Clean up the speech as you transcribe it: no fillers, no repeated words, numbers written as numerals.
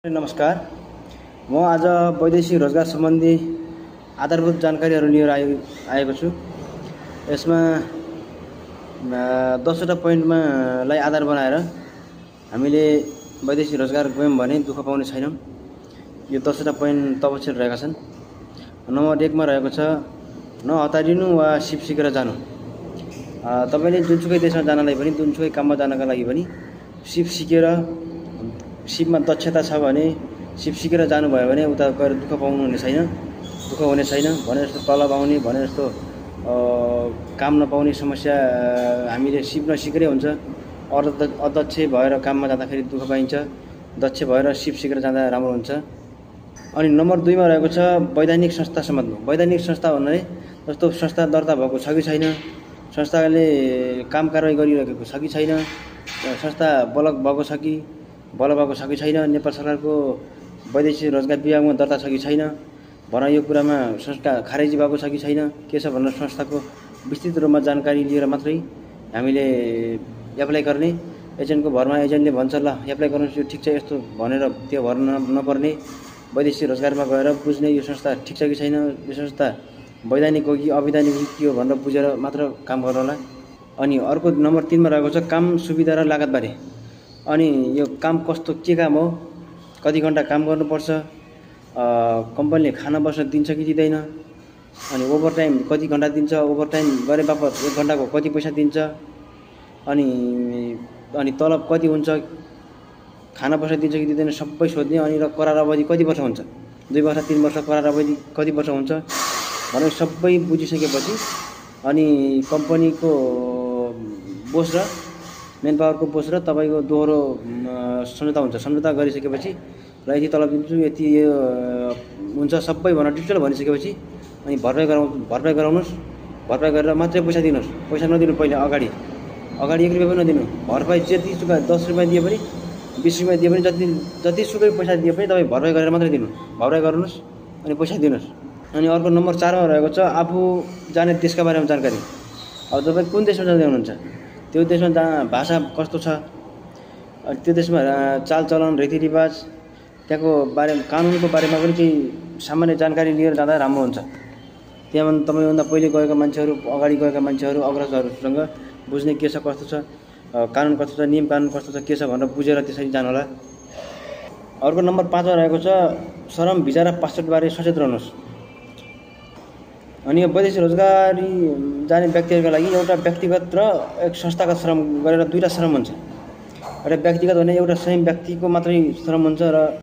नमस्कार। म आज वैदेशिक रोजगार सम्बन्धी आधारभूत जानकारीहरू लिएर आएको छु। यसमा 10वटा पोइन्टमा लाई आधार बनाएर हामीले वैदेशिक रोजगार गयौँ भने दुःख पाउने छैनौँ। यो 10वटा पोइन्ट तपछिर रहेका छन्। नम्बर 1 मा रहेको छ नहतारिनु वा सिप सिकेर जानु। तपाईले जुनसुकै देशमा जानलाई पनि, जुनसुकै काममा जानका लागि पनि सिप सिकेर, सिपमा दक्षता छ भने, सिप सिकेर जानुभयो भने उता गएर दुःख पाउनु हुने छैन। भने जस्तो तलब आउने, भने जस्तो काम नपाउने समस्या हामीले सिप नसिकेरै हुन्छ। अदक्ष भएर काममा जाँदाखेरि दुःख पाइन्छ। दक्ष भएर सिप सिकेर जाँदा राम्रो हुन्छ। अनि नम्बर 2 मा रहेको छ वैधानिक संस्था सम्बन्ध। वैधानिक संस्था भन्नाले जस्तो संस्था दर्ता भएको छ कि छैन, संस्थाले काम कारबाही गरिरहेको छ कि छैन, संस्था बलक भएको छ कि छैन, नेपाल सरकारको वैदेशिक रोजगार विभागमा दर्ता छ कि छैन, भन यो कुरामा संस्था खारेजी भएको छ कि छैन, के छ भनेर संस्थाको विस्तृत रूपमा जानकारी लिएर मात्रै हामीले एप्लाई गर्ने। एजेन्टको भरमा एजेन्टले भन्छ ल एप्लाई गर्नुहोस् यो ठिक छ यस्तो भनेर त्यो भर नपर्ने, वैदेशिक रोजगारमा गएर बुझ्ने यो संस्था ठिक छ कि छैन, यो संस्था वैधानिक हो कि अवैधानिक हो कि भनेर बुझेर मात्र काम गर्नु होला। अनि अर्को नम्बर 3 मा रहेको छ काम सुविधा र लागतबारे। अनि यो काम कस्तो, के काम हो, कति घण्टा काम गर्नुपर्छ, कम्पनीले खाना बस्न दिन्छ कि दिँदैन, अनि ओभरटाइम कति घण्टा दिन्छ, ओभरटाइम गरे बापत 1 घण्टाको कति पैसा दिन्छ, अनि तलब कति हुन्छ, खाना बस्न दिन्छ कि दिँदैन सबै सोध्ने। अनि र करार अवधि कति वर्ष हुन्छ, 2 वर्ष 3 वर्ष, करार अवधि कति वर्ष हुन्छ भनेर सबै बुझिसकेपछि अनि कम्पनीको बोस र मेन पावरको बोस र तपाईको दोहोरो सम्झौता हुन्छ। सम्झौता गरिसकेपछि ल यति तलब दिन्छु, यति हुन्छ सबै भनेर डिटेल भनिसकेपछि अनि भरपाई गराउनुहोस्। भरपाई गरेर मात्रै पैसा दिनुहोस्। पैसा नदिनु पहिले अगाडि 1 रुपैयाँ पनि नदिनु। भरपाई जतिसुकै 10 रुपैयाँ दिए पनि 20 रुपैयाँ दिए पनि जतिसुकै पैसा दिए पनि तपाईँ भरपाई गरेर मात्रै दिनु। भरपाई गर्नुहोस् अनि पैसा दिनुहोस्। अनि अर्को नम्बर 4 मा रहेको छ आफू जाने देशका बारेमा जानकारी। अब तपाईँ कुन देशमा जाँदै हुनुहुन्छ, त्यो देशमा भाषा कस्तो छ, त्यो देशमा चालचलन रीतिरिवाज, त्यहाँको बारेमा कानुनको बारेमा पनि केही सामान्य जानकारी लिएर जाँदा राम्रो हुन्छ। त्यहाँ तपाईँभन्दा पहिले गएका मान्छेहरू, अगाडि गएका मान्छेहरू, अग्रजहरूसँग बुझ्ने के छ कस्तो छ, कानुन कस्तो छ, नियम कानुन कस्तो छ, के छ भनेर बुझेर त्यसरी जानु होला। अर्को नम्बर 5 मा रहेको छ श्रम भिजा र पासपोर्ट बारे सचेत रहनुहोस्। अनि यो वैदेशिक रोजगारी जाने व्यक्तिहरूका लागि एउटा व्यक्तिगत र एक संस्थागत श्रम गरेर 2टा श्रम हुन्छ। एउटा व्यक्तिगत भने एउटा स्वयं व्यक्तिको मात्रै श्रम हुन्छ र